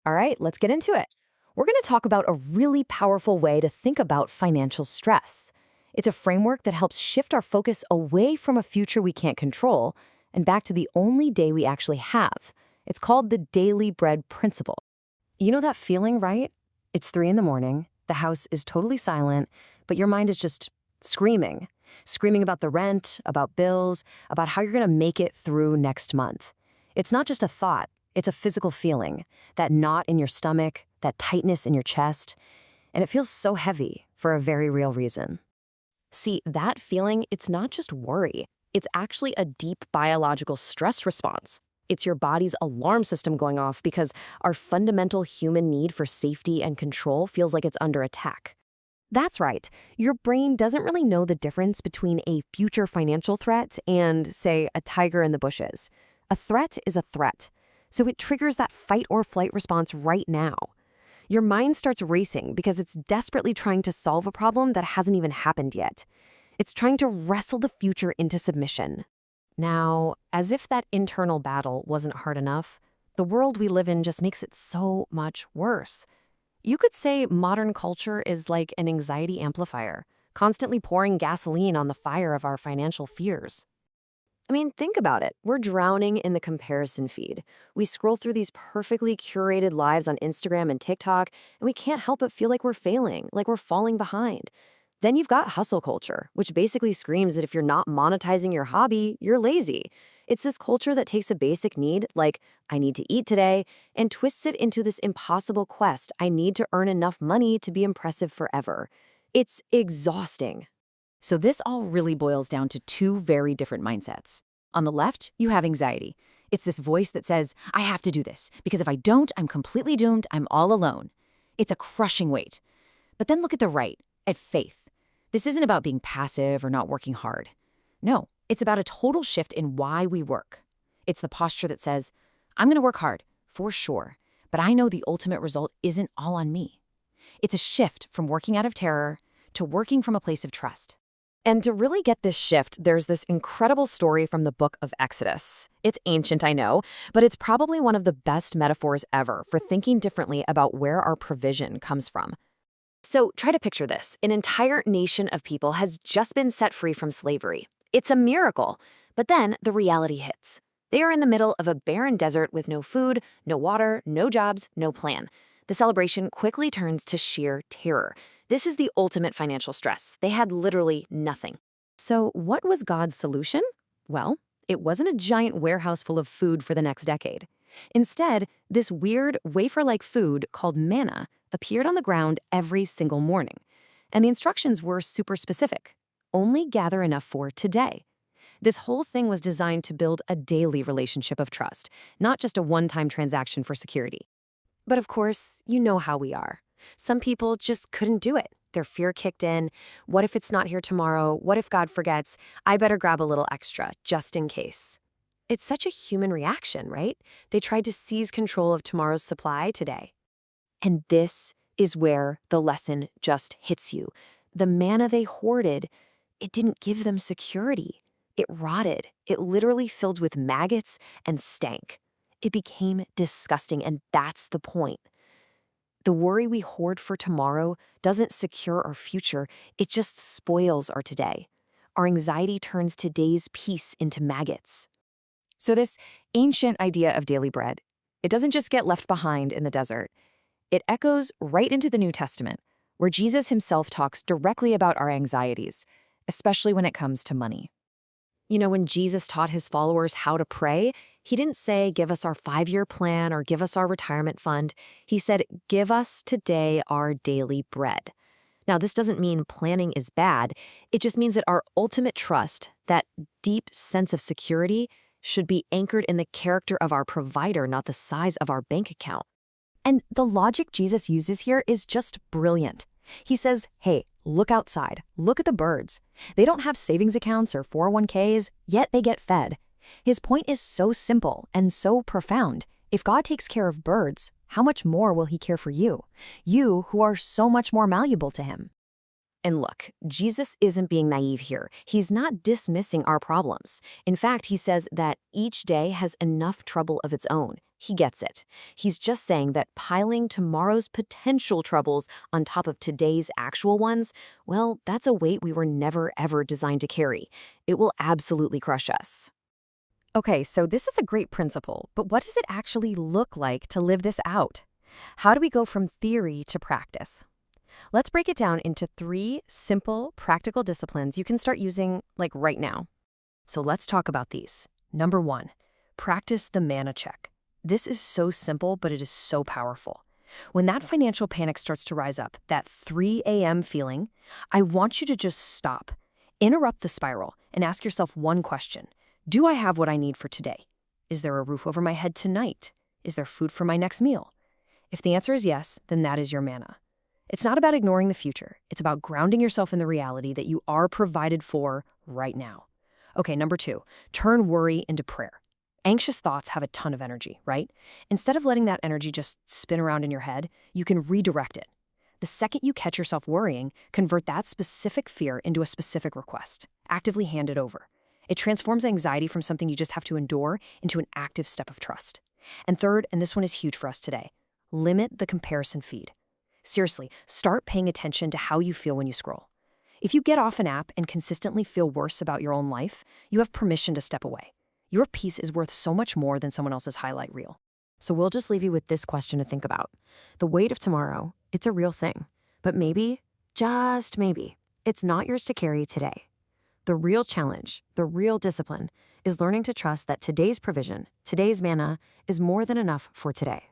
All right, let's get into it. We're going to talk about a really powerful way to think about financial stress. It's a framework that helps shift our focus away from a future we can't control and back to the only day we actually have. It's called the daily bread principle. You know that feeling, right? It's 3 in the morning, the house is totally silent, but your mind is just screaming. Screaming about the rent, about bills, about how you're going to make it through next month. It's not just a thought, it's a physical feeling. That knot in your stomach, that tightness in your chest, and it feels so heavy for a very real reason. See, that feeling, it's not just worry. It's actually a deep biological stress response. It's your body's alarm system going off because our fundamental human need for safety and control feels like it's under attack. That's right. Your brain doesn't really know the difference between a future financial threat and, say, a tiger in the bushes. A threat is a threat, so it triggers that fight or flight response right now. Your mind starts racing because it's desperately trying to solve a problem that hasn't even happened yet. It's trying to wrestle the future into submission. Now, as if that internal battle wasn't hard enough, the world we live in just makes it so much worse. You could say modern culture is like an anxiety amplifier, constantly pouring gasoline on the fire of our financial fears. I mean, think about it. We're drowning in the comparison feed. We scroll through these perfectly curated lives on Instagram and TikTok, and we can't help but feel like we're failing, like we're falling behind. Then you've got hustle culture, which basically screams that if you're not monetizing your hobby, you're lazy. It's this culture that takes a basic need, like, I need to eat today, and twists it into this impossible quest, I need to earn enough money to be impressive forever. It's exhausting. So this all really boils down to two very different mindsets. On the left, you have anxiety. It's this voice that says, I have to do this, because if I don't, I'm completely doomed, I'm all alone. It's a crushing weight. But then look at the right, at faith. This isn't about being passive or not working hard. No, it's about a total shift in why we work. It's the posture that says, I'm going to work hard, for sure, but I know the ultimate result isn't all on me. It's a shift from working out of terror to working from a place of trust. And to really get this shift, there's this incredible story from the book of Exodus. It's ancient, I know, but it's probably one of the best metaphors ever for thinking differently about where our provision comes from. So try to picture this. An entire nation of people has just been set free from slavery. It's a miracle. But then the reality hits. They are in the middle of a barren desert with no food, no water, no jobs, no plan. The celebration quickly turns to sheer terror. This is the ultimate financial stress. They had literally nothing. So what was God's solution? Well, it wasn't a giant warehouse full of food for the next decade. Instead, this weird wafer-like food called manna appeared on the ground every single morning. And the instructions were super specific. Only gather enough for today. This whole thing was designed to build a daily relationship of trust, not just a one-time transaction for security. But of course, you know how we are. Some people just couldn't do it. Their fear kicked in. What if it's not here tomorrow? What if God forgets? I better grab a little extra, just in case. It's such a human reaction, right? They tried to seize control of tomorrow's supply today. And this is where the lesson just hits you. The manna they hoarded, it didn't give them security. It rotted. It literally filled with maggots and stank. It became disgusting, and that's the point. The worry we hoard for tomorrow doesn't secure our future, it just spoils our today. Our anxiety turns today's peace into maggots. So this ancient idea of daily bread, it doesn't just get left behind in the desert. It echoes right into the New Testament, where Jesus himself talks directly about our anxieties, especially when it comes to money. You know, when Jesus taught his followers how to pray, he didn't say, give us our 5-year plan or give us our retirement fund. He said, give us today our daily bread. Now, this doesn't mean planning is bad. It just means that our ultimate trust, that deep sense of security, should be anchored in the character of our provider, not the size of our bank account. And the logic Jesus uses here is just brilliant. He says, hey, look outside. Look at the birds. They don't have savings accounts or 401ks, yet they get fed. His point is so simple and so profound. If God takes care of birds, how much more will he care for you? You who are so much more malleable to him. And look, Jesus isn't being naive here. He's not dismissing our problems. In fact, he says that each day has enough trouble of its own. He gets it. He's just saying that piling tomorrow's potential troubles on top of today's actual ones, well, that's a weight we were never ever designed to carry. It will absolutely crush us. Okay, so this is a great principle, but what does it actually look like to live this out? How do we go from theory to practice? Let's break it down into 3 simple, practical disciplines you can start using like right now. So let's talk about these. Number 1, practice the mana check. This is so simple, but it is so powerful. When that financial panic starts to rise up, that 3 a.m. feeling, I want you to just stop, interrupt the spiral, and ask yourself one question. Do I have what I need for today? Is there a roof over my head tonight? Is there food for my next meal? If the answer is yes, then that is your mana. It's not about ignoring the future. It's about grounding yourself in the reality that you are provided for right now. Okay, number 2, turn worry into prayer. Anxious thoughts have a ton of energy, right? Instead of letting that energy just spin around in your head, you can redirect it. The second you catch yourself worrying, convert that specific fear into a specific request. Actively hand it over. It transforms anxiety from something you just have to endure into an active step of trust. And third, and this one is huge for us today, limit the comparison feed. Seriously, start paying attention to how you feel when you scroll. If you get off an app and consistently feel worse about your own life, you have permission to step away. Your peace is worth so much more than someone else's highlight reel. So we'll just leave you with this question to think about. The weight of tomorrow, it's a real thing. But maybe, just maybe, it's not yours to carry today. The real challenge, the real discipline, is learning to trust that today's provision, today's mana, is more than enough for today.